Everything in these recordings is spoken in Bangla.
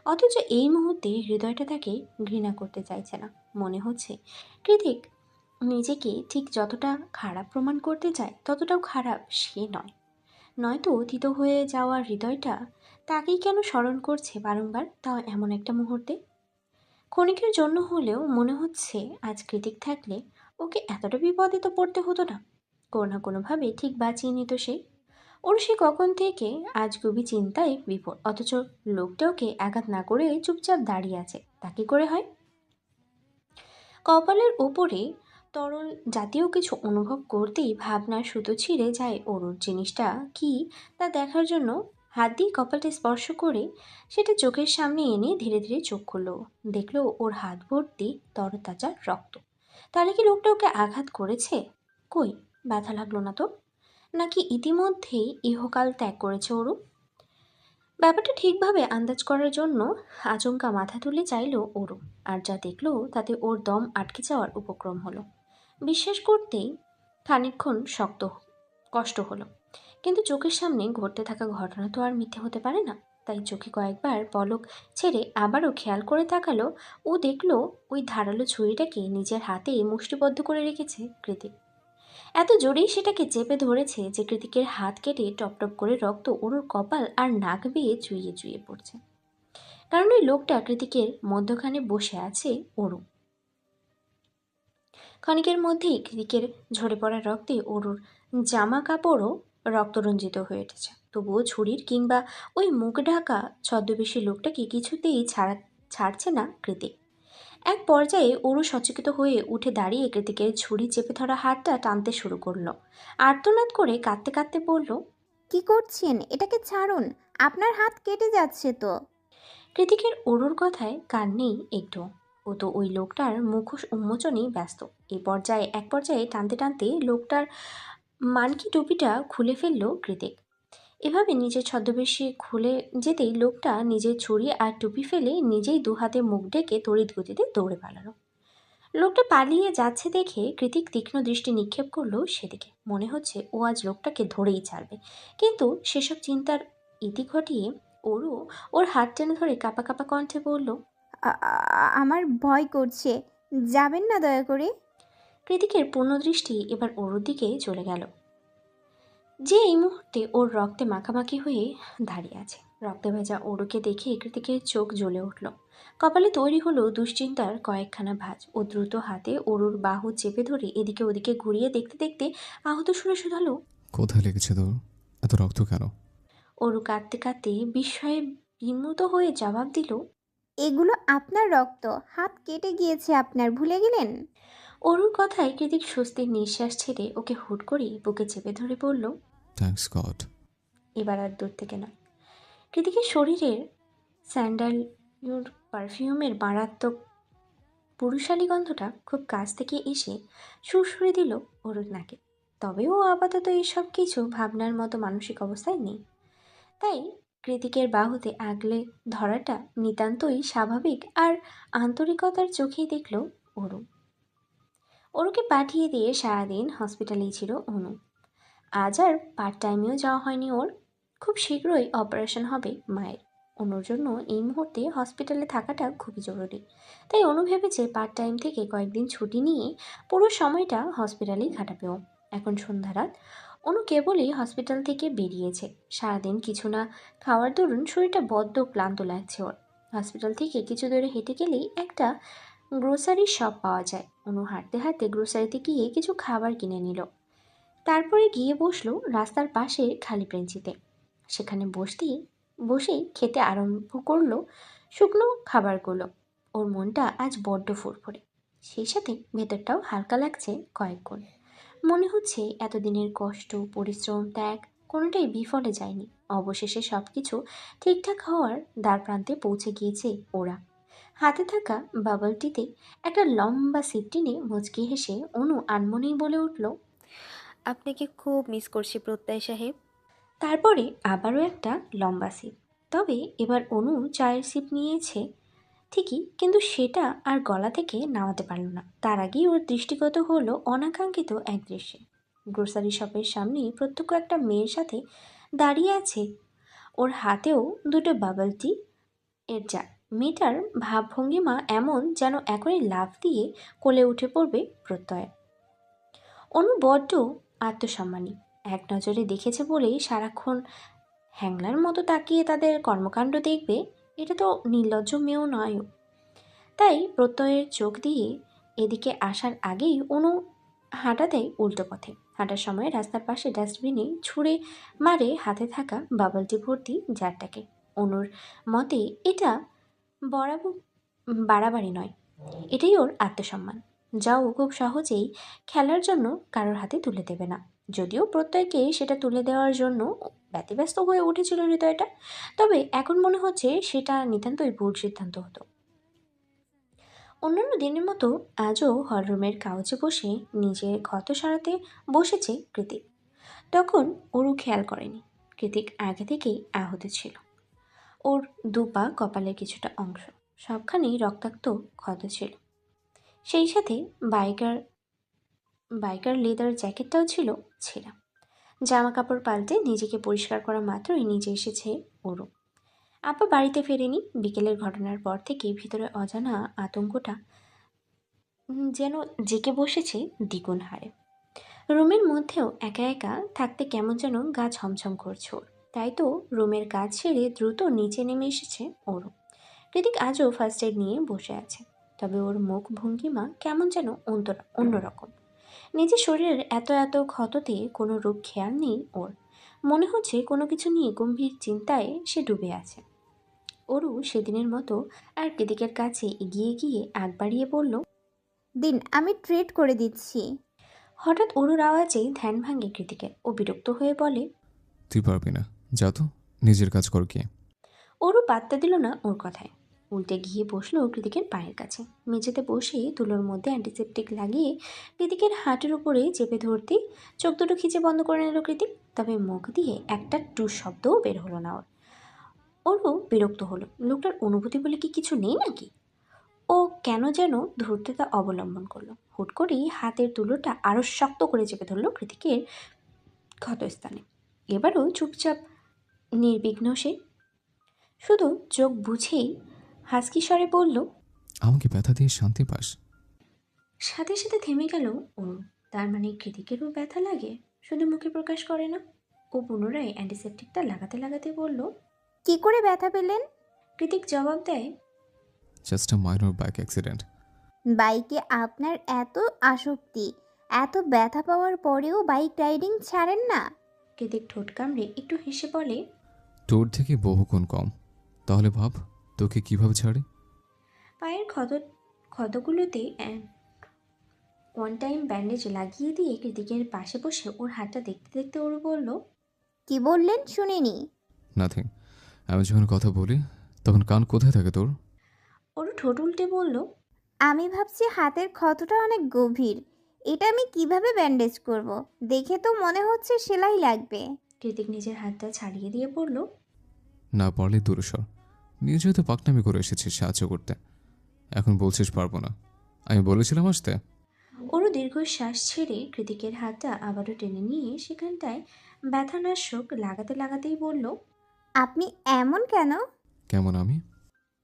অথচ এই মুহূর্তে হৃদয়টা তাকে ঘৃণা করতে চাইছে না। মনে হচ্ছে কৃতিক নিজেকে ঠিক যতটা খারাপ প্রমাণ করতে চায় ততটাও খারাপ সে নয়। নয়তো অতীত হয়ে যাওয়া হৃদয়টা তাকেই কেন স্মরণ করছে বারংবার, তাও এমন একটা মুহূর্তে। ক্ষণিকের জন্য হলেও মনে হচ্ছে আজ কৃতিক থাকলে ওকে এতটা বিপদে তো পড়তে হতো না। কোনো না কোনোভাবে ঠিক বাঁচিয়ে নিত সে। ওর সে কখন থেকে আজ গভীর চিন্তায় বিপদ, অথচ লোকটা ওকে আঘাত না করে চুপচাপ দাঁড়িয়ে আছে। তা কি করে হয়? কপালের ওপরে তরল জাতীয় কিছু অনুভব করতেই ভাবনার সুতো ছিঁড়ে যায় ওর। জিনিসটা কি তা দেখার জন্য হাত দিয়ে কপালটা স্পর্শ করে সেটা চোখের সামনে এনে ধীরে ধীরে চোখ খুলল। দেখলো ওর হাত ভর্তি তরতাজা রক্ত। তাহলে কি লোকটা ওকে আঘাত করেছে? কই, ব্যথা লাগলো না তো। নাকি ইতিমধ্যেই ইহকাল ত্যাগ করেছে ওরু? ব্যাপারটা ঠিকভাবে আন্দাজ করার জন্য আচমকা মাথা তুলে চাইল ওরও। আর যা দেখল তাতে ওর দম আটকে যাওয়ার উপক্রম হলো। বিশ্বাস করতেই খানিকক্ষণ কষ্ট হলো। কিন্তু চোখের সামনে ঘটতে থাকা ঘটনা তো আর মিথ্যে হতে পারে না। তাই চোখে কয়েকবার পলক ছেড়ে আবারও খেয়াল করে তাকালো। ও দেখলো ওই ধারালো ছুরিটাকে নিজের হাতে মুষ্টিবদ্ধ করে রেখেছে কৃতিক। এত জোরেই সেটাকে চেপে ধরেছে যে কৃতিকের হাত কেটে টপটপ করে রক্ত ওর কপাল আর নাক বেয়ে চুইয়ে চুইয়ে পড়ছে। কারণ ওই লোকটা কৃতিকের মধ্যখানে বসে আছে ওরু। ক্ষণিকের মধ্যেই কৃতিকের ঝরে পড়া রক্তে ওরুর জামা কাপড়ও রক্তরঞ্জিত হয়ে উঠেছে। তবুও ছুরির কিংবা ওই মুখ ঢাকা ছদ্মবেশী লোকটাকে কিছুতেই ছাড়ছে না কৃতিক। এক পর্যায়ে ওরু সচকিত হয়ে উঠে দাঁড়িয়ে কৃতিকের ঝুড়ি চেপে ধরা হাতটা টানতে শুরু করলো। আর্তনাদ করে কাঁদতে কাঁদতে বলল, কি করছেন? এটাকে ছাড়ুন, আপনার হাত কেটে যাচ্ছে তো। কৃতিকের অরুর কথায় কান নেই একটু। ও তো ওই লোকটার মুখোশ উন্মোচনেই ব্যস্ত। এক পর্যায়ে টানতে টানতে লোকটার মানকি টুপিটা খুলে ফেললো কৃতিক। এভাবে নিজের ছদ্মবেশে খুলে যেতেই লোকটা নিজের ছুরি আর টুপি ফেলে নিজেই দুহাতে মুখ ঢেকে তড়িৎ গতিতে দৌড়ে পালালো। লোকটা পালিয়ে যাচ্ছে দেখে কৃতিক তীক্ষ্ণ দৃষ্টি নিক্ষেপ করলো সেদিকে। মনে হচ্ছে ও আজ লোকটাকে ধরেই ছাড়বে। কিন্তু সেসব চিন্তার ইতি ঘটিয়ে ওরও ওর হাত টেনে ধরে কাঁপা কাঁপা কণ্ঠে বলল, আমার ভয় করছে, যাবেন না দয়া করে। কৃতিকের পূর্ণ দৃষ্টি এবার ওর দিকে চলে গেল, যে এই মুহূর্তে ওর রক্তে মাখামাখি হয়ে দাঁড়িয়ে আছে। রক্তে ভেজা ওরুকে দেখে কৃতিকের চোখ জ্বলে উঠল। কপালে তৈরি হলো দুশ্চিন্তার কয়েকখানা ভাঁজ। ও দ্রুত হাতে অরুর বাহু চেপে ধরে এদিকে ওদিকে ঘুরিয়ে দেখতে দেখতে আহত সুরে শুধালো, কোথায় লেগেছে তোর? এত রক্ত কেন? অরু কাঁদতে কাঁদতে বিস্ময়ে বিমূত হয়ে জবাব দিল, এগুলো আপনার রক্ত, হাত কেটে গিয়েছে আপনার, ভুলে গেলেন? অরুর কথায় কৃতিক স্বস্তির নিঃশ্বাস ছেড়ে ওকে হুট করে বুকে চেপে ধরে বলল, থ্যাঙ্কস গড। এবার আর দূর থেকে নয়। কৃতিকের শরীরের স্যান্ডালউড পারফিউমের মারাত্মক পুরুষালী গন্ধটা খুব কাছ থেকে এসে সুরসুরে দিল অরুর নাকে। তবে ও আপাতত এসব কিছু ভাবনার মতো মানসিক অবস্থায় নেই। তাই কৃতিকের বাহুতে আগলে ধরাটা নিতান্তই স্বাভাবিক আর আন্তরিকতার চোখেই দেখল অরু। অরুকে পাঠিয়ে দিয়ে সারাদিন হসপিটালেই ছিল অনু। আজ আর পার্ট টাইমেও যাওয়া হয়নি ওর। খুব শীঘ্রই অপারেশন হবে মায়ের। অনুর জন্য এই মুহূর্তে হসপিটালে থাকাটা খুবই জরুরি। তাই অনু ভেবেছে পার্ট টাইম থেকে কয়েকদিন ছুটি নিয়ে পুরো সময়টা হসপিটালেই কাটাবে ও। এখন সন্ধ্যা রাত। অনু কেবলই হসপিটাল থেকে বেরিয়েছে। সারাদিন কিছু না খাওয়ার দরুন শরীরটা বড্ড ক্লান্ত লাগছে ওর। হসপিটাল থেকে কিছু দূরে হেঁটে গেলেই একটা গ্রোসারি শপ পাওয়া যায়। অনু হাঁটতে হাঁটতে গ্রোসারিতে গিয়ে কিছু খাবার কিনে নিল। তারপরে গিয়ে বসলো রাস্তার পাশে খালি বেঞ্চিতে। সেখানে বসেই খেতে আরম্ভ করলো শুকনো খাবারগুলো। ওর মনটা আজ বড্ড ফুরফুরে, সেই সাথে ভেতরটাও হালকা লাগছে কয়েক গুণ। মনে হচ্ছে এতদিনের কষ্ট, পরিশ্রম, ত্যাগ কোনোটাই বিফলে যায়নি। অবশেষে সব কিছু ঠিকঠাক হওয়ার দ্বারপ্রান্তে পৌঁছে গিয়েছে ওরা। হাতে থাকা বাবলটিতে একটা লম্বা সিপ টেনে মুচকি হেসে অনু আনমনেই বলে উঠল, আপনাকে খুব মিস করছি প্রত্যয় সাহেব। তারপরে আবারও একটা লম্বা সিপ। তবে এবার অনু চায়ের সিপ নিয়েছে ঠিকই, কিন্তু সেটা আর গলা থেকে নামাতে পারল না। তার আগেই ওর দৃষ্টিগত হলো অনাকাঙ্ক্ষিত এক দৃশ্যে। গ্রোসারি শপের সামনেই প্রত্যক্ষ একটা মেয়ের সাথে দাঁড়িয়ে আছে। ওর হাতেও দুটো বাবল টি। এর যা মেয়েটার ভাবভঙ্গিমা এমন যেন এখনই লাফ দিয়ে কোলে উঠে পড়বে প্রত্যয়। অনু বড্ড আত্মসম্মানী, এক নজরে দেখেছে বলেই সারাক্ষণ হ্যাংলার মতো তাকিয়ে তাদের কর্মকাণ্ড দেখবে, এটা তো নির্লজ্জ মেয়েও নয়। তাই প্রত্যয়ের চোখ দিয়ে এদিকে আসার আগেই অনু হাঁটা দেয় উল্টো পথে। হাঁটার সময় রাস্তার পাশে ডাস্টবিনে ছুঁড়ে মারে হাতে থাকা বাবলটি ভর্তি জারটাকে। অনুর মতে এটা বরাবর বাড়াবাড়ি নয়, এটাই ওর আত্মসম্মান, যা ও খুব সহজেই খেলার জন্য কারোর হাতে তুলে দেবে না। যদিও প্রত্যয়কে সেটা তুলে দেওয়ার জন্য ব্যতিব্যস্ত হয়ে উঠেছিল হৃদয়টা, তবে এখন মনে হচ্ছে সেটা নিতান্তই ভুল সিদ্ধান্ত হতো। অন্যান্য দিনের মতো আজও হলরুমের কাউচে বসে নিজের ক্ষত সারাতে বসেছে কৃতিক। তখন ওরও খেয়াল করেনি কৃতিক আগে থেকেই আহত ছিল। ওর দুপা কপালের কিছুটা অংশ সবখানেই রক্তাক্ত ক্ষত ছিল, সেই সাথে বাইকার বাইকার লেদার জ্যাকেটটাও ছিল ছেঁড়া। জামা কাপড় পাল্টে নিজেকে পরিষ্কার করা মাত্রই নিচে এসেছে ওরও। আপা বাড়িতে ফেরেনি। বিকেলের ঘটনার পর থেকেই ভিতরে অজানা আতঙ্কটা যেন জেঁকে বসেছে দ্বিগুণ হারে। রুমের মধ্যেও একা একা থাকতে কেমন যেন গা ছমছম করছে ওর। তাই তো রুমের কাজ ছেড়ে দ্রুত নিচে নেমে এসেছে ওরও। কৃতিক আজও ফার্স্ট এড নিয়ে বসে আছে, তবে ওর মুখ ভঙ্গিমা কেমন যেন অন্যরকম। নিজের শরীরের এত এত ক্ষততে কোনো রূপ খেয়াল নেই ওর। মনে হচ্ছে কোনো কিছু নিয়ে গম্ভীর চিন্তায় সে ডুবে আছে। অরু সেদিনের মতো আর কৃতিকের কাছে এগিয়ে গিয়ে আগ বাড়িয়ে বলল। দিন, আমি ট্রিট করে দিচ্ছি। হঠাৎ অরুর আওয়াজে ধ্যান ভাঙে কৃতিকের। ও বিরক্ত হয়ে বলে, তুই পারবি না, যা তো, নিজের কাজ কর গিয়ে। অরু পাত্তা দিল না ওর কথায়। উল্টে গিয়ে বসলো কৃতিকের পায়ের কাছে। মেঝেতে বসে তুলোর মধ্যে অ্যান্টিসেপটিক লাগিয়ে কৃতিকের হাঁটুর উপরে চেপে ধরতেই চোখ দুটো খিচে বন্ধ করে নিল কৃতিক। তবে মুখ দিয়ে একটা টু শব্দও বের হলো না ওর। ওরও বিরক্ত হলো। লোকটার অনুভূতি বলে কি কিছু নেই নাকি? ও কেন যেন ধূর্ততা অবলম্বন করলো। হুট করেই হাতের তুলোটা আরও শক্ত করে চেপে ধরলো কৃতিকের ক্ষতস্থানে। এবারও চুপচাপ নির্বিঘ্ন সে, শুধু চোখ বুঝেই হাসকি স্বরে বলল। আমাকে ব্যথা দিয়ে শান্তি পাস? সাথে সাথে থেমে গেল অনু। তার মানে কৃতিকেরও ব্যথা লাগে, শুধু মুখে প্রকাশ করে না। ও পুনরায় অ্যান্টিসেপটিকটা লাগাতে লাগাতে বলল। কি করে ব্যথা পেলেন? কৃতিক জবাব দেয়। জাস্ট আ মাইনর বাইক অ্যাক্সিডেন্ট। বাইকে আপনার এত আসক্তি, এত ব্যথা পাওয়ার পরেও বাইক রাইডিং ছাড়েন না? কৃতিক ঠোঁট কামড়ে একটু হেসে বলে। তোর থেকে বহুগুণ কম। তাহলে ভাব তোকে কিভাবে ছাড়ে। পায়ের ক্ষতগুলোতে ওয়ান টাইম ব্যান্ডেজ লাগিয়ে দিয়ে কৃতিকের পাশে বসে ওর হাতটা দেখতে দেখতে ওর বলল। কি বললেন শুনিনি? নাথিং। আমি যখন কথা বলি তখন কান কোথায় থাকে তোর? ওর ঠোঁট উল্টে বলল। আমি ভাবছি হাতের ক্ষতটা অনেক গভীর, এটা আমি কিভাবে ব্যান্ডেজ করব? দেখে তো মনে হচ্ছে সেলাই লাগবে। কৃতিক নিজের হাতটা ছাড়িয়ে দিয়ে বলল। না পারলে দূরে সর। নিজে তো পাকনামি করে এসেছিস সাহায্য করতে, এখন বলছিস পারবো না। আমি বলেছিলাম আসতে। ওরও দীর্ঘশ্বাস ছেড়ে কৃতিকের হাতটা আবারও টেনে নিয়ে সেখানটায় ব্যথানাশক লাগাতে লাগাতেই বলল। আপনি এমন কেন? কেমন আমি?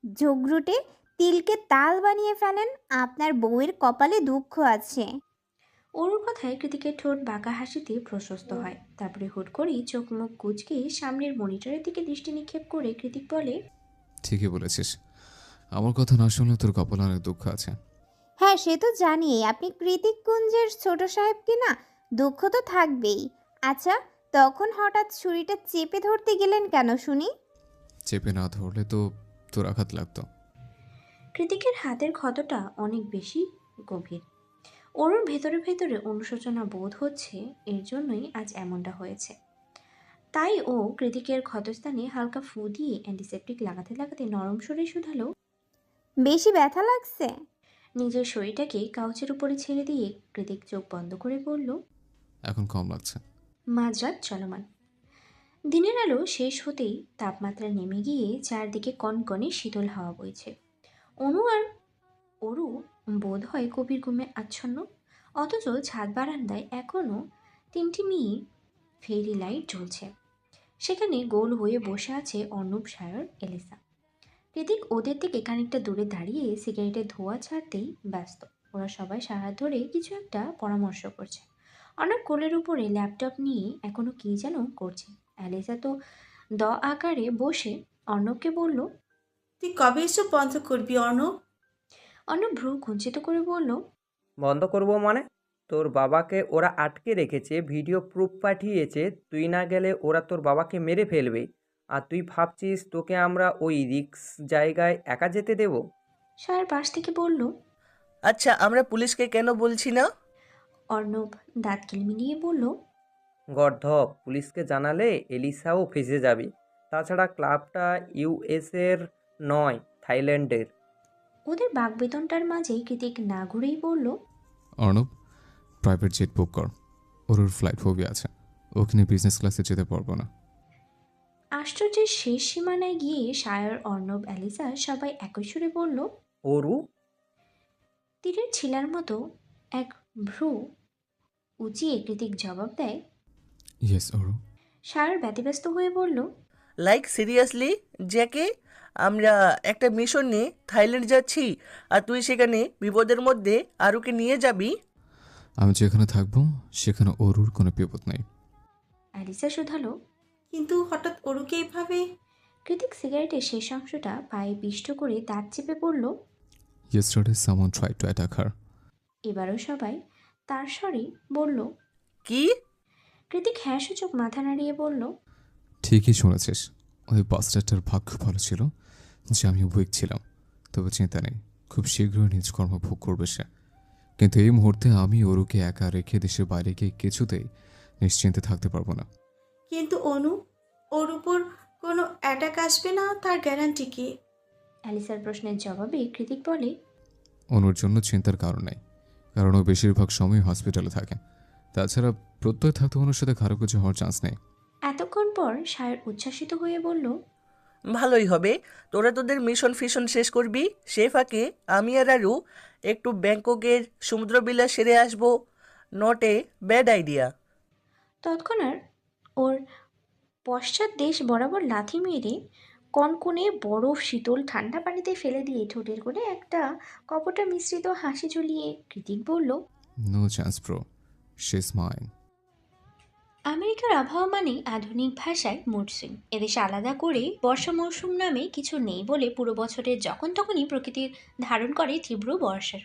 জগরুটে তিলকে তাল বানিয়ে ফেলেন। আপনার বউয়ের কপালে দুঃখ আছে। ওর কথায় কৃতিকের ঠোঁট বাঁকা হাসিতে প্রশস্ত হয়। তারপরে হুট করেই চোখ মুখ কুঁচকে সামনের মনিটরের দিকে দৃষ্টি নিক্ষেপ করে কৃতিক বলে। ঠিকই বলেছিস, আমার কথা না শুনলে তোর কপালে অনেক দুঃখ আছে। হ্যাঁ, সে তো জানি। আপনি কৃতিক কুঞ্জের ছোট সাহেব কিনা, দুঃখ তো থাকবেই। আচ্ছা, তখন হঠাৎ ছুরিটা চেপে ধরতে গেলেন কেন শুনি? চেপে না ধরলে তো তোর আঘাত লাগতো। কৃতিকের হাতের ক্ষতটা অনেক বেশি গভীর। ওর ভেতরে ভেতরে অনুশোচনা বোধ হচ্ছে, এর জন্যই আজ এমনটা হয়েছে। তাই ও কৃতিকের ক্ষতস্থানে হালকা ফু দিয়ে অ্যান্টিসেপটিক লাগাতে লাগাতে নরম সরে শুধালো। বেশি ব্যথা লাগছে? নিজের শরীরটাকে কাউচের উপরে ছেড়ে দিয়ে কৃতিক চোখ বন্ধ করে বলল। এখন কম লাগছে। মাঝরাত চলমান। দিনের আলো শেষ হতেই তাপমাত্রা নেমে গিয়ে চারদিকে কনকনে শীতল হাওয়া বইছে। অনু আর অরু বোধ হয় গভীর ঘুমে আচ্ছন্ন, অথচ ছাদ বারান্দায় এখনও টিমটিমিয়ে ফেরি লাইট জ্বলছে। সেখানে গোল হয়ে বসে আছে অর্ণব সায়র এলিসা। কৃতিক ওদের থেকে খানিকটা দূরে দাঁড়িয়ে সিগারেটের ধোঁয়া ছাড়তেই ব্যস্ত। ওরা সবাই সারা ধরে কিছু একটা পরামর্শ করছে। অনেক কোলের উপরে ল্যাপটপ নিয়ে এখনো কী যেন করছে। অ্যালিসা তো আকারে বসে অর্ণবকে বলল। তুই কবে এসব বন্ধ করবি অর্ণব? অর্ণব ভ্রু কুঞ্চিত করে বলল। বন্ধ করব মানে? তোর বাবাকে ওরা আটকে রেখেছে, ভিডিও প্রুফ পাঠিয়েছে, তুই না গেলে ওরা তোর বাবাকে মেরে ফেলবে। আর তুই ভাবছিস তোকে আমরা ওই রিস্ক জায়গায় একা যেতে দেব? সায়ার পাশ থেকে বলল। আচ্ছা, আমরা পুলিশকে কেন বলছি না? অর্ণব দাঁত কিলমিলিয়ে বলল। গর্ধব, পুলিশকে জানালে এলিসাও ফেঁসে যাবে। তাছাড়া ক্লাবটা ইউএসের নয়, থাইল্যান্ডের। ওদের বাগবেতনটার মাঝেই কৃতিক না ঘুরেই বলল। অর্ণব, প্রাইভেট জেট বুক কর। ওর ফ্লাইট ফোবিয়া আছে, ওকে নিয়ে বিজনেস ক্লাসে যেতে পারবো না। আশ্চর্যের শেষ সীমানায় গিয়ে সায়র, অর্ণব, অ্যালিসা সবাই একই সুরে বলল। ওরু? তীরের ছিলার মতো এক ভ্রু উঁচিয়ে কৃতিক জবাব দেয়। ইয়েস ওরু। সায়র ব্যতিব্যস্ত হয়ে বলল। লাইক সিরিয়াসলি জ্যাকে, আমরা একটা মিশন নিয়ে থাইল্যান্ড যাচ্ছি আর তুই সেখানে বিপদের মধ্যে আরুকে নিয়ে যাবি? আমি যেখানে থাকবো সেখানে ওরুর কোনো বিপদ নেই। অ্যালিসা শুধালো। কিন্তু হঠাৎ অরুকে এভাবে? কৃতিক সিগারেটের শেষ অংশটা পায়ে পিষ্ট করে দাঁত চেপে পড়ল। Yesterday someone tried to attack her. এবারও সবাই তার স্বরে বলল। কি? কৃতিক হ্যাঁ সূচক মাথা নাড়িয়ে বলল। ঠিকই শুনেছিস, ওই বাস্টারটার ভাগ্য ভালো ছিল যে আমি উইক ছিলাম। তবে চিন্তা নেই, খুব শীঘ্রই নিজ কর্ম ভোগ করবে সে। কিন্তু এই মুহূর্তে আমি ওরুকে একা রেখে দেশের বাইরে গিয়ে কিছুতেই নিশ্চিন্তে থাকতে পারবো না। কিন্তু অনু, ওর উপর কোনো অ্যাটাক আসবে না তার গ্যারান্টি কি? অ্যালিসার প্রশ্নের জবাবে কৃতিক বলে। অনুর জন্য চিন্তার কারণ নেই, কারণ ও বেশিরভাগ সময় হসপিটালে থাকে। তাছাড়া প্রত্যয় থাকতে ওনার সাথে খারাপ হওয়ার চান্স নেই। এতক্ষণ পর সায়র উচ্ছ্বাসিত হয়ে বলল। ভালোই হবে, তোরা তোদের মিশন ফিশন শেষ করবি, সে ফাঁকে আমি আর আরু একটু ব্যাংককের সমুদ্রবিলাস সেরে আসবো। Not a bad idea. তৎক্ষণাৎ ওর পশ্চাৎ দেশ বরাবর লাথি মেরে কনকনে বরফ শীতল ঠান্ডা পানিতে ফেলে দিয়ে ঠোঁটের কোণে একটা কপটা মিশ্রিত হাসি ঝুলিয়ে কৃতিক বলল। No chance bro, she is mine. আমেরিকার আবহাওয়া মানেই আধুনিক ভাষায় মুড সুইং। এদেশে আলাদা করে বর্ষা মৌসুম নামে কিছু নেই বলে পুরো বছরের যখন তখনই প্রকৃতির ধারণ করে তীব্র বর্ষার।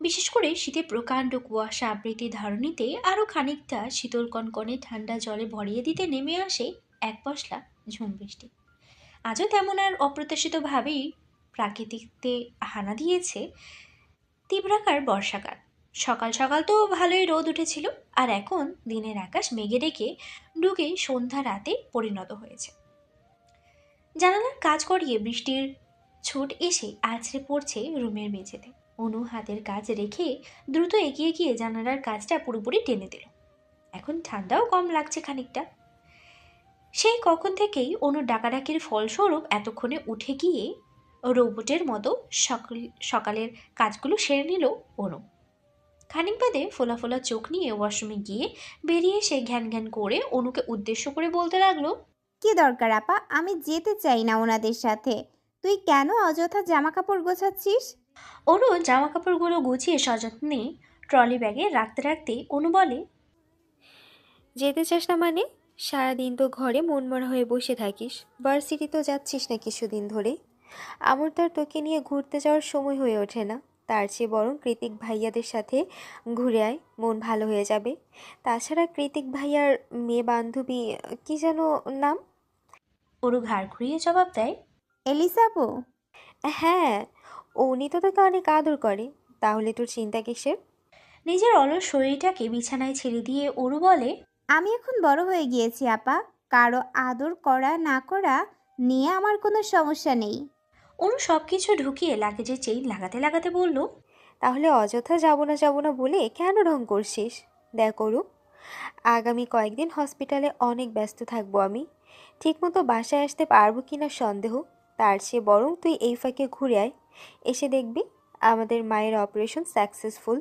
বিশেষ করে শীতে প্রকাণ্ড কুয়াশা আবৃতি ধারণীতে আরও খানিকটা শীতল কনকনে ঠান্ডা জলে ভরিয়ে দিতে নেমে আসে এক পশলা ঝুম বৃষ্টি। আজও তেমন আর অপ্রত্যাশিতভাবেই প্রাকৃতিকতে হানা দিয়েছে তীব্রাকার বর্ষাকাল। সকাল সকাল তো ভালোই রোদ উঠেছিল, আর এখন দিনের আকাশ মেঘে ডেকে ডুবে সন্ধ্যা রাতে পরিণত হয়েছে। জানালার কাজ করিয়ে বৃষ্টির ছোট এসে আছড়ে পড়ছে রুমের মেঝেতে। অনু হাতের কাজ রেখে দ্রুত এগিয়ে গিয়ে জানালার কাজটা পুরোপুরি টেনে দিল। এখন ঠান্ডাও কম লাগছে খানিকটা। সেই কখন থেকেই অনুর ডাকাডাকির ফলস্বরূপ এতক্ষণে উঠে গিয়ে রোবটের মতো সকালের কাজগুলো সেরে নিল অনু। খানিক বাদে ফোলা ফোলা চোখ নিয়ে ওয়াশরুমে গিয়ে বেরিয়ে এসে ঘ্যান ঘ্যান করে অনুকে উদ্দেশ্য করে বলতে লাগলো। কি দরকার আপা, আমি যেতে চাই না ওনাদের সাথে। তুই কেন অযথা জামা কাপড় গোছাচ্ছিস? অনু জামা কাপড়গুলো গুছিয়ে সযত্নে ট্রলি ব্যাগে রাখতে রাখতে অনু বলে। যেতে চাস না মানে? সারাদিন তো ঘরে মনমরা হয়ে বসে থাকিস, ভার্সিটি তো যাচ্ছিস না কিছুদিন ধরে। আমার তো আর তোকে নিয়ে ঘুরতে যাওয়ার সময় হয়ে ওঠে না। তার চেয়ে বরং কৃতিক ভাইয়াদের সাথে ঘুরে আয়, মন ভালো হয়ে যাবে। তাছাড়া কৃতিক ভাইয়ার মেয়ে বান্ধবী, কি যেন নাম? অনু ঘাড় ঘুরিয়ে জবাব দেয়। এলিসা আপু? হ্যাঁ, উনি তো তোকে অনেক আদর করে, তাহলে তোর চিন্তা কিসের? নিজের অলস শরীরটাকে বিছানায় ছেড়ে দিয়ে অনু বলে। আমি এখন বড় হয়ে গিয়েছি আপা, কারো আদর করা না করা নিয়ে আমার কোনো সমস্যা নেই। অনু সব কিছু ঢুকিয়ে লাগেজে চেইন লাগাতে লাগাতে বলল। তাহলে অযথা যাবো না বলে কেন ঢং করছিস? দেখ অরু, আগামী কয়েকদিন হসপিটালে অনেক ব্যস্ত থাকবো আমি। ঠিকমতো বাসায় আসতে পারবো কি না সন্দেহ। তার চেয়ে বরং তুই এই ফাঁকে ঘুরে আয়, এসে দেখবি আমাদের মায়ের অপারেশন সাকসেসফুল।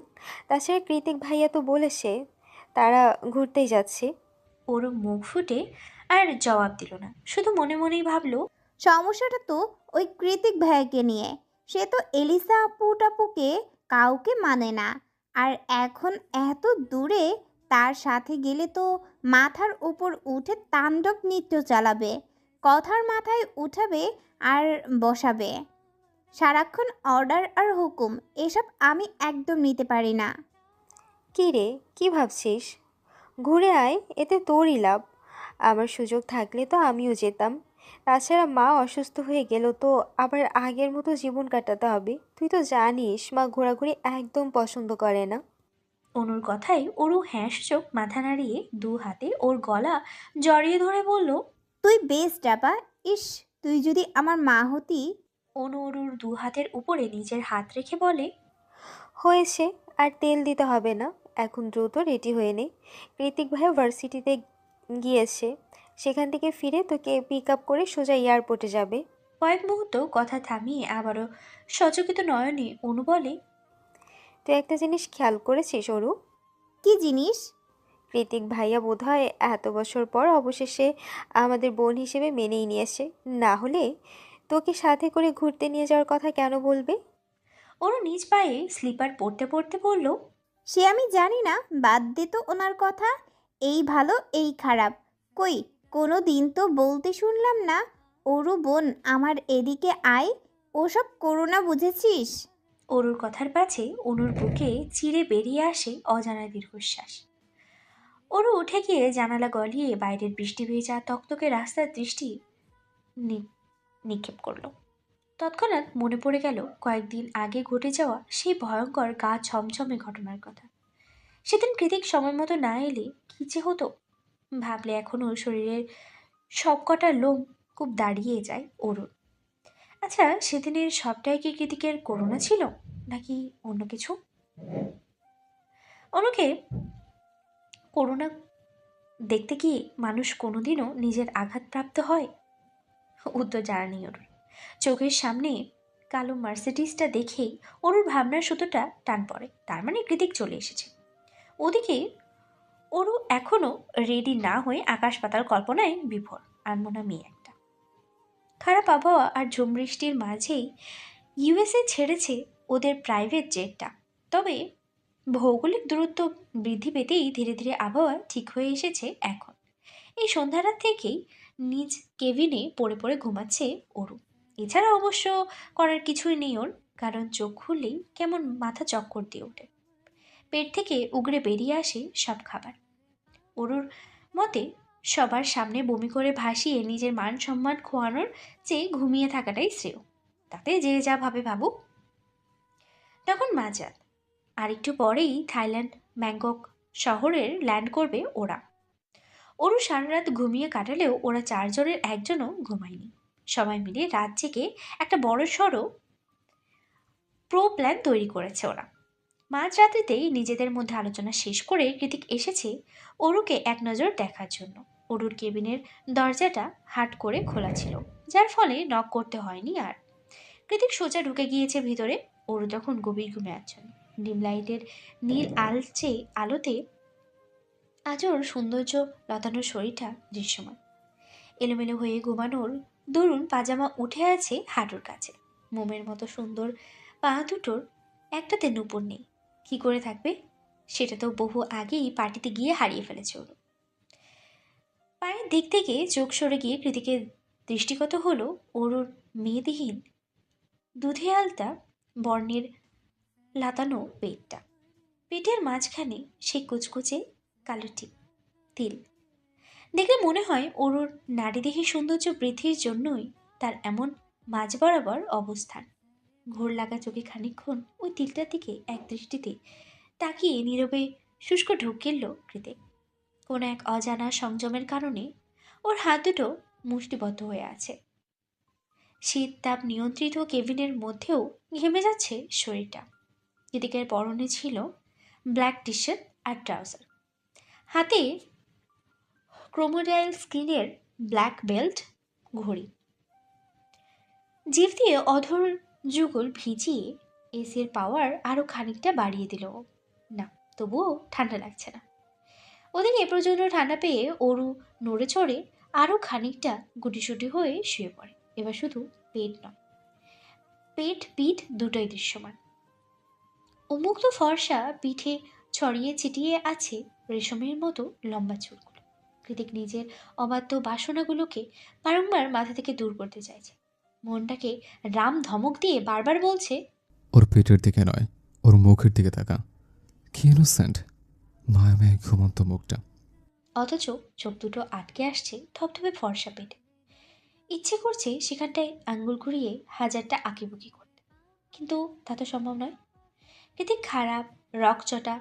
তাছাড়া কৃতিক ভাইয়া তো বলেছে তারা ঘুরতেই যাচ্ছে। ওর মুখ ফুটে আর জবাব দিল না, শুধু মনে মনেই ভাবলো। সমস্যাটা তো ওই কৃতিক ভাইয়াকে নিয়ে। সে তো এলিসা আপু টাপুকে কাউকে মানে না। আর এখন এত দূরে, তার সাথে গেলে তো মাথার উপর উঠে তাণ্ডব নৃত্য চালাবে, কথার মাথায় উঠাবে আর বসাবে। সারাক্ষণ অর্ডার আর হুকুম, এসব আমি একদম নিতে পারি না। কী রে, কী ভাবছিস? ঘুরে আয়, এতে তোরই লাভ। আমার সুযোগ থাকলে তো আমিও যেতাম। তাছাড়া মা অসুস্থ হয়ে গেল তো আবার আগের মতো জীবন কাটাতে হবে। তুই তো জানিস মা ঘোরাঘুরি একদম পছন্দ করে না। অনুর কথায় অরু হ্যাঁ সূচক মাথা নাড়িয়ে দু হাতে ওর গলা জড়িয়ে ধরে বলল। তুই বেস্ট আপা। ইস, তুই যদি আমার মা হতি। অনু অরুর দু হাতের উপরে নিজের হাত রেখে বলে। হয়েছে, আর তেল দিতে হবে না। এখন দ্রুত রেডি হয়ে নে। কৃতিক ভাইয়া ভার্সিটিতে গিয়েছে, সেখান থেকে ফিরে তোকে পিক আপ করে সোজা এয়ারপোর্টে যাবে। কয়েক মুহূর্ত কথা থামিয়ে আবারও সচকিত নয়নে অনু বলে। তুই একটা জিনিস খেয়াল করেছিস অরু? কি জিনিস? কৃতিক ভাইয়া বোধহয় এত বছর পর অবশেষে আমাদের বোন হিসেবে মেনেই নিয়েছে। না হলে তোকে সাথে করে ঘুরতে নিয়ে যাওয়ার কথা কেন বলবে? অনু নিজ পায়ে স্লিপার পরতে পরতে বলল। সে আমি জানি না, বাদ দে তো ওনার কথা। এই ভালো এই খারাপ, কই কোনো দিন তো বলতে শুনলাম না, ওরু বোন আমার এদিকে আয়। ওসব করোনা, বুঝেছিস? অরুর কথার পাছে অনুর বুকে চিরে বেরিয়ে আসে অজানা দীর্ঘশ্বাস। অরু উঠে গিয়ে জানালা গলিয়ে বাইরের বৃষ্টি ভেজা তকতকে রাস্তার দৃষ্টি নিক্ষেপ করলো। তৎক্ষণাৎ মনে পড়ে গেল কয়েকদিন আগে ঘটে যাওয়া সেই ভয়ঙ্কর গা ছমছমে ঘটনার কথা। সেদিন কৃতিক সময় মতো না এলে কি যে হতো ভাবলে এখনো শরীরের সবকটা লোম খুব দাঁড়িয়ে যায় অরুর। আচ্ছা, সেদিনের সবটাই কি কৃতিকের করুণা ছিল নাকি অন্য কিছু? অনুকে করুণা দেখতে গিয়ে মানুষ কোনোদিনও নিজের আঘাতপ্রাপ্ত হয়? উত্তর জানা নেই ওর। চোখের সামনে কালো মার্সিডিসটা দেখেই ওর ভাবনার সুতোটা টান পড়ে, তার মানে কৃতিক চলে এসেছে। ওদিকে ওরও এখনো রেডি না হয়ে আকাশ পাতাল কল্পনায় বিভোর। আনমনা মেয়ে একটা। খারাপ আবহাওয়া আর ঝুম বৃষ্টির মাঝেই ইউএসএ ছেড়েছে ওদের প্রাইভেট জেটটা। তবে ভৌগোলিক দূরত্ব বৃদ্ধি পেতেই ধীরে ধীরে আবহাওয়া ঠিক হয়ে এসেছে এখন। এই সন্ধ্যারাত থেকেই নিজ কেবিনে পড়ে পড়ে ঘুমাচ্ছে অরু। এছাড়া অবশ্য করার কিছুই নেই ওর, কারণ চোখ খুললেই কেমন মাথা চক্কর দিয়ে ওঠে। পেট থেকে উগড়ে বেরিয়ে আসে সব খাবার। অরুর মতে সবার সামনে বমি করে ভাসিয়ে নিজের মান সম্মান খোয়ানোর চেয়ে ঘুমিয়ে থাকাটাই শ্রেয়। তাতে যে যা ভাবে ভাবুক। তখন মাঝরাত, আর একটু পরেই থাইল্যান্ড ব্যাংকক শহরের ল্যান্ড করবে ওরা। ওরও সারা রাত ঘুমিয়ে কাটালেও ওরা চারজনের একজনও ঘুমায়নি। সবাই মিলে রাত জেগে একটা বড় সড়ো প্ল্যান তৈরি করেছে ওরা। মাঝরাত্রিতেই নিজেদের মধ্যে আলোচনা শেষ করে কৃতিক এসেছে অরুকে এক নজর দেখার জন্য। অরুর কেবিনের দরজাটা হাট করে খোলা ছিল, যার ফলে নক করতে হয়নি আর। কৃতিক সোজা ঢুকে গিয়েছে ভিতরে। অরু তখন গভীর ঘুমে আচ্ছন্ন। ডিম লাইটের নীল আলচে আলোতে আজ ওর সৌন্দর্য লতানোর শরীরটা দৃশ্যমান। এলোমেলো হয়ে ঘুমানোর দরুন পাজামা উঠে আছে হাঁটুর কাছে। মোমের মতো সুন্দর পা দুটোর একটাতে নুপুর নেই। কি করে থাকবে? সেটা তো বহু আগেই পার্টিতে গিয়ে হারিয়ে ফেলেছে ওর। পায়ের দিক থেকে চোখ সরে গিয়ে কৃতিকের দৃষ্টিগত হলো ওর মেয়েদিহীন দুধে আলতা বর্ণের লাতানো পেটটা। পেটের মাঝখানে সেই কুচকুচে কালো তিল দেখলে মনে হয় ওর নারীদেহী সৌন্দর্য বৃদ্ধির জন্যই তার এমন মাঝ বরাবর অবস্থান। ঘোর লাগা চোখে খানিকক্ষণ ওই তিলটার দিকে এক দৃষ্টিতে তাকিয়ে নীরবে শুষ্ক ঢোক গেল কৃতিক। কোনো এক অজানা সংযমের কারণে ওর হাত দুটো মুষ্টিবদ্ধ হয়ে আছে। শীত তাপ নিয়ন্ত্রিত কেবিনের মধ্যেও ঘেমে যাচ্ছে শরীরটা। কৃতিকের পরনে ছিল ব্ল্যাক টি শার্ট আর ট্রাউজার, হাতে ক্রোমোডাইল স্কিনের ব্ল্যাক বেল্ট, ঘড়ি। জিভ দিয়ে অধর যুগল ভিজিয়ে এসির পাওয়ার আরও খানিকটা বাড়িয়ে দিল। না, তবুও ঠান্ডা লাগছে না। ওদিকে প্রচণ্ড ঠান্ডা পেয়ে অরু নড়ে চড়ে আরও খানিকটা গুটিসুটি হয়ে শুয়ে পড়ে। এবার শুধু পেট নয়, পেট পিঠ দুটোই দৃশ্যমান। উন্মুক্ত ফর্সা পিঠে ছড়িয়ে ছিটিয়ে আছে রেশমের মতো লম্বা চুলগুলো। কৃতিক নিজের অবাধ্য বাসনাগুলোকে বারংবার মাথা থেকে দূর করতে চাইছে। মনটাকে রাম ধমক দিয়ে বারবার বলছে, ওর পেটের দিকে নয়, ওর মুখের দিকে তাকা। কি ইনোসেন্ট মায়াময় ঘুমন্ত মুখটা। অথচ চোখ দুটো আটকে আসছে থপথপে ফর্সা পেটে। ইচ্ছে করছে সেখানটায় আঙ্গুল ঘুরিয়ে হাজারটা আঁকিবুকি করতে, কিন্তু তা তো সম্ভব নয়। কৃতিক খারাপ, রকচটা,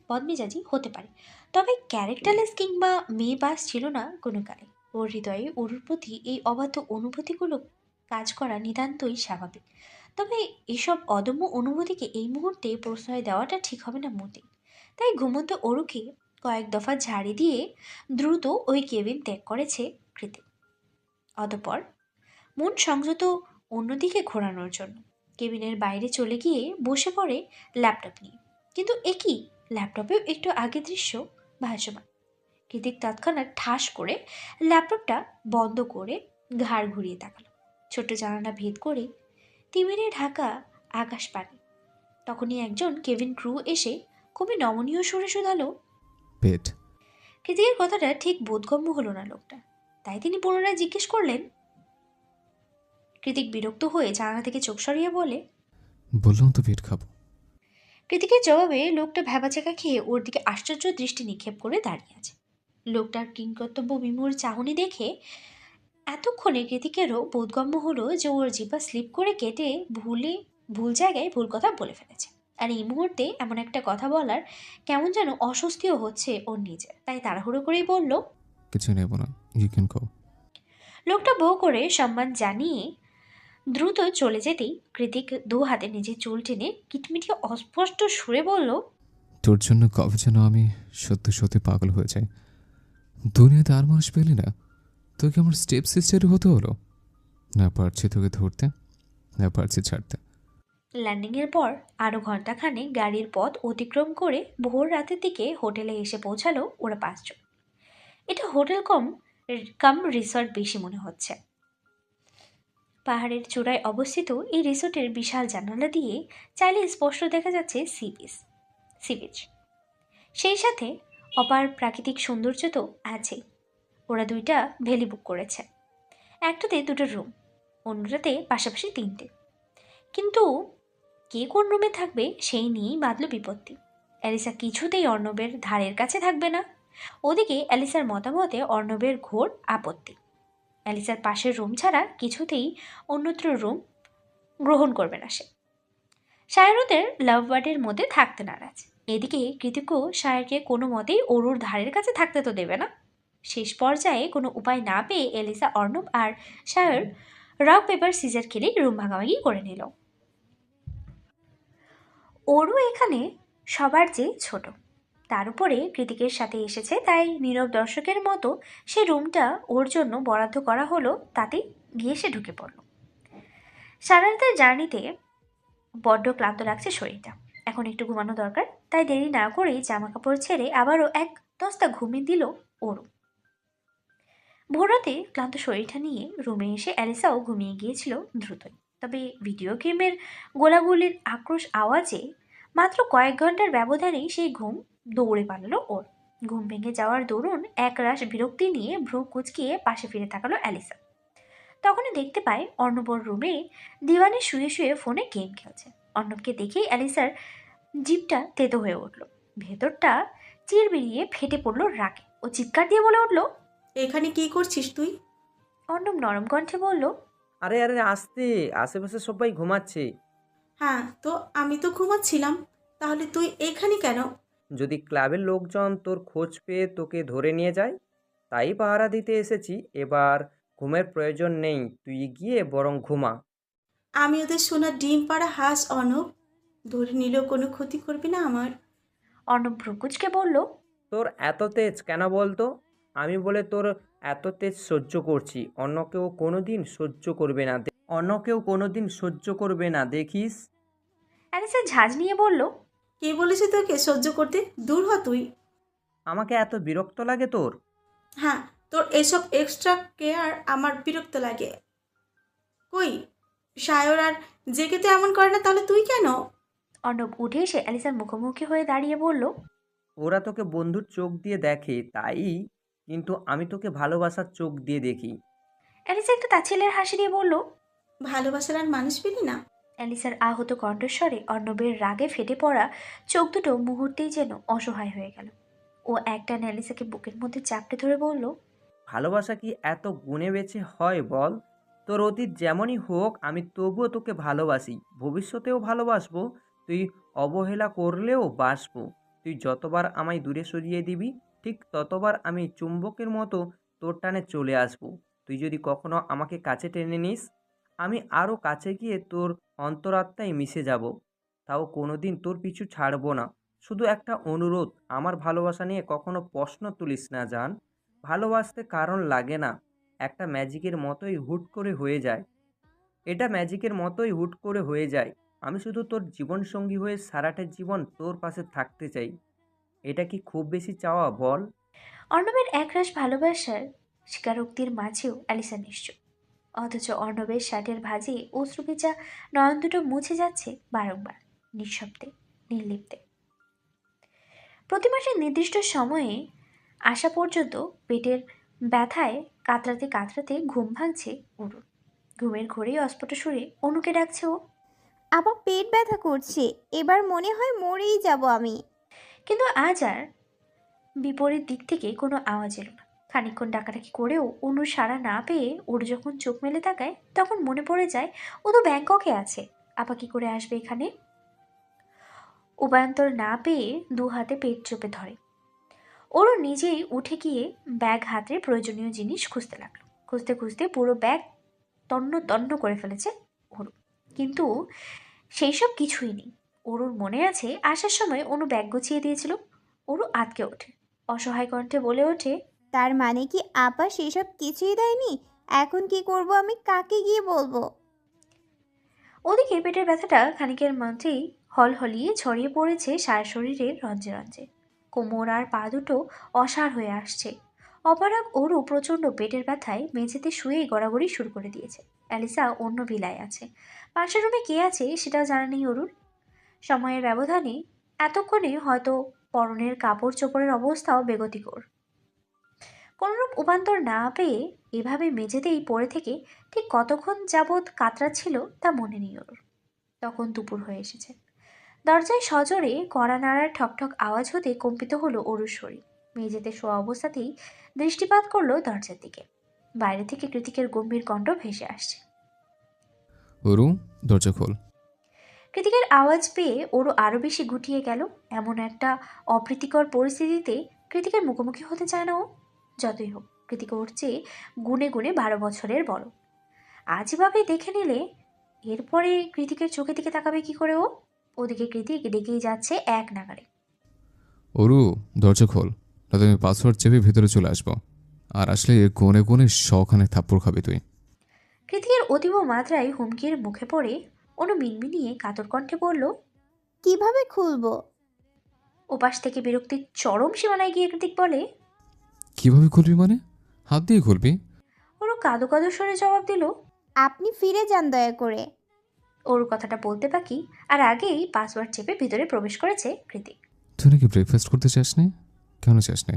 বদমেজাজি হতে পারে, তবে ক্যারেক্টারলেস কিংবা মেয়ে বাস ছিল না কোনো কালে। ওর হৃদয়ে অরুর প্রতি এই অবাধ্য অনুভূতিগুলো কাজ করা নিতান্তই স্বাভাবিক। তবে এসব অদম্য অনুভূতিকে এই মুহূর্তে প্রশ্রয় দেওয়াটা ঠিক হবে না মোটেই। তাই ঘুমন্ত অরুকে কয়েক দফা ঝাড়ি দিয়ে দ্রুত ওই কেবিন ত্যাগ করেছে কৃতিক। অতঃপর মন সংযত অন্যদিকে ঘোরানোর জন্য কেবিনের বাইরে চলে গিয়ে বসে পড়ে ল্যাপটপ নিয়ে। কিন্তু একই ল্যাপটপেও একটু আগে দৃশ্য ভাসমান। কৃতিক তৎক্ষণাৎ ঠাস করে ল্যাপটপটা বন্ধ করে ঘাড় ঘুরিয়ে তাকালো। ছোট্ট জানালা ভেদ করে তিমিরে ঢাকা আকাশ পানে। তখনই একজন কেবিন ক্রু এসে খুবই নমনীয় সুরে শুধালো, পেট। কৃতিকের কথাটা ঠিক বোধগম্য হলো না লোকটা, তাই তিনি পুনরায় জিজ্ঞেস করলেন। কৃতিক বিরক্ত হয়ে জানালা থেকে চোখ সরিয়ে বলে, বললাম তো পেট খাবো। কৃতিকের জবাবে লোকটা ভ্যাবাচাকা খেয়ে ওর দিকে আশ্চর্য দৃষ্টি নিক্ষেপ করে দাঁড়িয়ে আছে। লোকটার কিংকর্তব্য বিমূঢ় চাহনি দেখে এতক্ষণে কৃতিকেরও বোধগম্য হলো যে ওর জিহ্বা স্লিপ করে কেটে ভুল জায়গায় ভুল কথা বলে ফেলেছে। আর এই মুহূর্তে এমন একটা কথা বলার কেমন যেন অস্বস্তিও হচ্ছে ওর নিজের। তাই তাড়াহুড়ো করেই বলল, কিছু নেব না, ইউ ক্যান গো। লোকটা বউ করে সম্মান জানিয়ে দ্রুত চলে যেতেই কৃতিক দু হাতে নিজের চুল টেনে কিটমিটি অস্পষ্ট সুরে বলল, তোর জন্য কবে যেন আমি সত্যি সত্যি পাগল হয়ে যাই। দুনিয়াতে আর মানুষ পেলি না, তোকে আমার স্টেপ সিস্টারই হতে হলো। না পারছি তোকে ধরতে, না পারছি ছাড়তে। ল্যান্ডিংয়ের পর আরও ঘন্টাখানেক গাড়ির পথ অতিক্রম করে ভোর রাতের দিকে হোটেলে এসে পৌঁছালো ওরা 5 জন। এটা হোটেল কাম রিসর্ট বেশি মনে হচ্ছে। পাহাড়ের চূড়ায় অবস্থিত এই রিসোর্টের বিশাল জানালা দিয়ে চাইলে স্পষ্ট দেখা যাচ্ছে সি বিচ। সেই সাথে অপার প্রাকৃতিক সৌন্দর্য তো আছেই। ওরা 2টা ভ্যালি বুক করেছে, একটাতে 2টো রুম, অন্যটাতে পাশাপাশি 3টে। কিন্তু কে কোন রুমে থাকবে সেই নিয়েই বাঁধল বিপত্তি। অ্যালিসা কিছুতেই অর্ণবের ধারের কাছে থাকবে না। ওদিকে অ্যালিসার মতামতে অর্ণবের ঘোর আপত্তি। অ্যালিসার পাশের রুম ছাড়া কিছুতেই অন্যত্র রুম গ্রহণ করবে না সে। সায়রদের লাভ বার্ডের মধ্যে থাকতে নারাজ। এদিকে কৃতিকও সায়রকে কোনো মতেই অরুর ধারের কাছে থাকতে তো দেবে না। শেষ পর্যায়ে কোনো উপায় না পেয়ে এলিসা, অর্ণব আর সায়র রক পেপার সিজার খেলে রুম ভাগাভাগি করে নিল। ওরও এখানে সবার চেয়ে ছোট, তার উপরে কৃতিকের সাথে এসেছে, তাই নীরব দর্শকের মতো সে রুমটা ওর জন্য বরাদ্দ করা হলো। তাতে গিয়ে সে ঢুকে পড়ল। সারা রাতের জার্নিতে বড্ড ক্লান্ত লাগছে শরীরটা, এখন একটু ঘুমানো দরকার। তাই দেরি না করেই জামা কাপড় ছেড়ে আবারও এক দস্তা ঘুমিয়ে দিল ওরও। ভোররাতে ক্লান্ত শরীরটা নিয়ে রুমে এসে অ্যালিসাও ঘুমিয়ে গিয়েছিল দ্রুতই। তবে ভিডিও গেমের গোলাগুলির আক্রোশ আওয়াজে মাত্র কয়েক ঘন্টার ব্যবধানেই সেই ঘুম দৌড়ে পালালো ওর। ঘুম ভেঙে যাওয়ার দরুন একরাশ বিরক্তি নিয়ে ভ্রু কুচকিয়ে পাশে ফিরে তাকালো অ্যালিসা। তখনই দেখতে পায় অর্ণবর রুমে দিওয়ানে শুয়ে শুয়ে ফোনে গেম খেলছে। অর্ণবকে দেখেই অ্যালিসার জিভটা তেতো হয়ে উঠল, ভেতরটা চির বেরিয়ে ফেটে পড়ল রাগে। ও চিৎকার দিয়ে বলে উঠল, এখানে কি করছিস তুই? অর্ণব নরম কণ্ঠে বলল, আরে আরে আস্তে, আশেপাশে সবাই ঘুমাচ্ছে। হ্যাঁ, তো আমি তো ঘুমাচ্ছিলাম, তাহলে তুই এখানে কেন? যদি ক্লাবের লোকজন তোর খোঁজ পেয়ে তোকে ধরে নিয়ে যায়, তাই পাহারা দিতে এসেছি। এবার ঘুমের প্রয়োজন নেই, তুই গিয়ে বরং ঘুমা। আমি ওদের সোনার ডিম পাড়া হাঁস অর্ণব, ধরে নিলেও কোনো ক্ষতি করবে না আমার। অর্ণব ভ্রুকুচকে বলল, তোর এত তেজ কেন বলতো? আমি বলে তোর এত তেজ সহ্য করছি, অন্য কেউ কোনোদিন সহ্য করবে না, দেখিস। অ্যালিসা ঝাঁজ নিয়ে বলল, কে বলেছে তোকে সহ্য করতে? দূর হ তুই। আমাকে এত বিরক্ত লাগে তোর? হ্যাঁ, তোর এসব এক্সট্রা কেয়ার আমার বিরক্ত লাগে। কই সায়র আর জেকে তো এমন করে না, তাহলে তুই কেন? অর্ণব উঠে এসে অ্যালিসার মুখোমুখি হয়ে দাঁড়িয়ে বলল, ওরা তোকে বন্ধুর চোখ দিয়ে দেখে তাই, কিন্তু আমি তোকে ভালোবাসার চোখ দিয়ে দেখি। অ্যালিসা একটা তাচ্ছিল্যের হাসি দিয়ে বলল। ভালোবাসার আর মানুষ পেলি না? অ্যালিসার আহত কণ্ঠস্বরে অর্ণবের রাগে ফেটে পড়া চোখ দুটো মুহূর্তেই যেন অসহায় হয়ে গেল। ও একটানে অ্যালিসাকে বুকের মধ্যে চাপড়ে ধরে বলল, ভালোবাসা কি এত গুণে বেছে হয় বল? তোর অতীত যেমনই হোক আমি তবুও তোকে ভালোবাসি, ভবিষ্যতেও ভালোবাসবো। তুই অবহেলা করলেও বাসবো। তুই যতবার আমায় দূরে সরিয়ে দিবি, ঠিক ততবার আমি চুম্বকের মতো তোর টানে চলে আসবো। তুই যদি কখনো আমাকে কাছে টেনে নিস, আমি আরও কাছে গিয়ে তোর অন্তরাত্মায় মিশে যাব। তাও কোনোদিন তোর পিছু ছাড়বো না। শুধু একটা অনুরোধ, আমার ভালোবাসা নিয়ে কখনো প্রশ্ন তুলিস না জান। ভালোবাসতে কারণ লাগে না, একটা ম্যাজিকের মতোই হুট করে হয়ে যায়। এটা ম্যাজিকের মতোই হুট করে হয়ে যায়। আমি শুধু তোর জীবনসঙ্গী হয়ে সারাটা জীবন তোর পাশে থাকতে চাই। এটা কি খুব বেশি চাওয়া বল? অর্ণবের একরাশ ভালোবাসার স্বীকারোক্তির মাঝেও অ্যালিসা নিশ্চুপ। অথচ অর্ণবের শার্টের ভাঁজে অশ্রুভেজা নয়ন দুটো মুছে যাচ্ছে বারংবার, নিঃশব্দে, নির্লিপ্তে। প্রতি মাসের নির্দিষ্ট সময়ে আসা পর্যন্ত পেটের ব্যথায় কাতরাতে কাতরাতে ঘুম ভাঙছে অরুণ। ঘুমের ঘোরেই অস্ফুট সুরে অনুকে ডাকছে ও। আবার পেট ব্যথা করছে, এবার মনে হয় মরেই যাব আমি। কিন্তু আজ আর বিপরীত দিক থেকে কোনো আওয়াজ এলো না। খানিকক্ষণ ডাকাডাকি করেও অনু সাড়া না পেয়ে ওর যখন চোখ মেলে তাকায়, তখন মনে পড়ে যায় ও তো ব্যাংককে আছে, আপা কি করে আসবে এখানে। উপায়ন্তর না পেয়ে দু হাতে পেট চেপে ধরে। ওরও নিজেই উঠে গিয়ে ব্যাগ হাতে প্রয়োজনীয় জিনিস খুঁজতে লাগলো। খুঁজতে খুঁজতে পুরো ব্যাগ তন্ন তন্ন করে ফেলেছে ওরু। কিন্তু সেই সব কিছুই নেই। ওরুর মনে আছে আসার সময় অনু ব্যাগ গুছিয়ে দিয়েছিল। ওরু আটকে ওঠে, অসহায় কণ্ঠে বলে ওঠে, তার মানে কি আপা সেসব কিছুই দেয়নি? এখন কি করব আমি, কাকে গিয়ে বলবো? ওদিকে পেটের ব্যথাটা খানিকের মধ্যেই হলহলিয়ে ছড়িয়ে পড়েছে সারা শরীরের রঞ্জে রঞ্জে। কোমর আর পা দুটো অসাড় হয়ে আসছে। অপারগ ওরু প্রচণ্ড পেটের ব্যথায় মেঝেতে শুয়েই গড়াগড়ি শুরু করে দিয়েছে। অ্যালিসা অন্য ভিলায় আছে। পাশের রুমে কে আছে সেটাও জানা নেই ওরুর। সময়ের ব্যবধানে এতক্ষণে হয়তো পরনের কাপড় চোপড়ের অবস্থাও বেগতিকর। কোনরূপ উপান্তর না পেয়ে এভাবে মেঝেতেই পড়ে থেকে ঠিক কতক্ষণ যাবৎ কাতরাচ্ছিল তা মনে নেই ওর। তখন দুপুর হয়ে এসেছে। দরজায় সজোরে কড়া নাড়ার ঠকঠক আওয়াজ হতে কম্পিত হলো অরুর শরীর। মেঝেতে শোয়া অবস্থাতেই দৃষ্টিপাত করলো দরজার দিকে। বাইরে থেকে কৃতিকের গম্ভীর কণ্ঠ ভেসে আসছে, ওরু, দরজা খোল। কৃতিকের আওয়াজ পেয়ে ওরও আরও বেশি গুটিয়ে গেল। এমন একটা অপ্রীতিকর পরিস্থিতিতে কৃতিকের মুখোমুখি হতে চায় না ও। যতই হোক, কৃতিক ওর চেয়ে গুণে গুণে 12 বছরের বড়। আজ এভাবে দেখে নিলে এরপরে কৃতিকের চোখের দিকে তাকাবে কি করে ও? ওদিকে কৃতিক ডেকেই যাচ্ছে এক নাগাড়ে, ওরু, দরজা খোল, তাতে আমি পাসওয়ার্ড চেপে ভেতরে চলে আসবো। আর আসলে কোণে কোণে শখানে থাপ্পড় খাবি তুই। কৃতিকের অতীব মাত্রায় হুমকির মুখে পড়ে অনু মিনমিনিয়ে কাতর কণ্ঠে বলল। কিভাবে খুলবো? ওপাশ থেকে বিরক্তির চরম সীমানায় গিয়ে কৃতিক বলে, কিভাবে খুলবি মানে? হাত দিয়ে খুলবি? ওরও কাদো কাদো সরে জবাব দিল। আপনি ফিরে যান দয়া করে। ওর কথাটা বলতে বাকি আর আগেই পাসওয়ার্ড চেপে ভিতরে প্রবেশ করেছে কৃতিক। তুই নাকি ব্রেকফাস্ট করতে চাস নি? কেন চাস নি?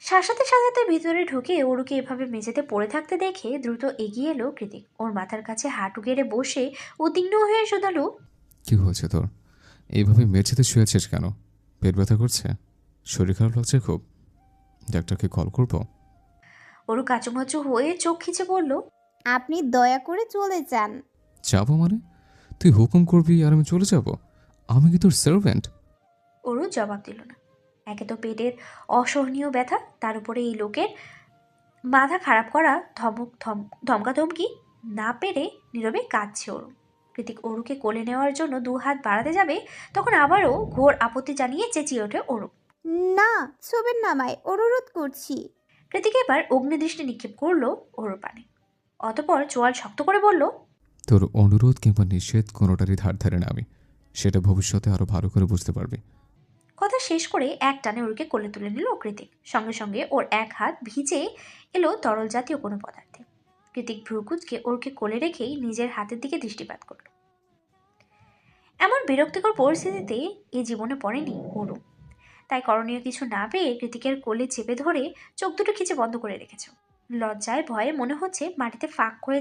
সাজাতে সাজাতে ভিতরে ঢুকে ওরুকে এভাবে মেঝেতে পড়ে থাকতে দেখে দ্রুত এগিয়ে এলো কৃতিক। ওর মাথার কাছে হাঁটু গেড়ে বসে উদ্বিগ্ন হয়ে শোধালো, কি হয়েছে তোর? এইভাবে মেঝেতে শুয়েছিস কেন? পেট ব্যথা করছে? শরীর খারাপ লাগছে খুব? ডাক্তারকে কল করবো? ওরু কাচুমাচু হয়ে চোখ খিচে বলল, আপনি দয়া করে চলে যান। যাবো মানে? তুই হুকুম করবি আর আমি চলে যাব? আমি কি তোর সার্ভেন্ট? ওরু জবাব দিল না। একে তো পেটের অসহনীয় ব্যথা, তার উপরে এই লোকের মাথা খারাপ করা ধমকাধমকি না পেরে নীরবে কাঁদছে ওরু। কৃতিক ওরুকে কোলে নেওয়ার জন্য 2 হাত বাড়াতে যাবে, তখন আবারও ঘোর আপত্তি জানিয়ে চেঁচিয়ে ওঠে ওরু। না, ছবির নামায় অনুরোধ করছি। কৃতিক এবার অগ্নিদৃষ্টি নিক্ষেপ করলো ওরুর পানে। অতপর চোয়াল শক্ত করে বলল, তোর অনুরোধ কিংবা নিষেধ কোনোটারই ধার ধারে না আমি। সেটা ভবিষ্যতে আরো ভালো করে বুঝতে পারবি। কথা শেষ করে এক টানে ওরুকে কোলে তুলে নিল কৃতিক। সঙ্গে সঙ্গে ওর এক হাত ভিজে এলো তরল জাতীয় কোনো পদার্থে। কৃতিক ভ্রুকুচকে ওরকে কোলে রেখেই নিজের হাতের দিকে দৃষ্টিপাত করল। এমন বিরক্তিকর পরিস্থিতিতে এই জীবনে পড়েনি ওরও, তাই করণীয় কিছু না পেয়ে কৃতিকের কোলে চেপে ধরে চোখ দুটো খিচে বন্ধ করে রেখেছ। লজ্জায় ভয়ে মনে হচ্ছে মাটিতে ফাঁক হয়ে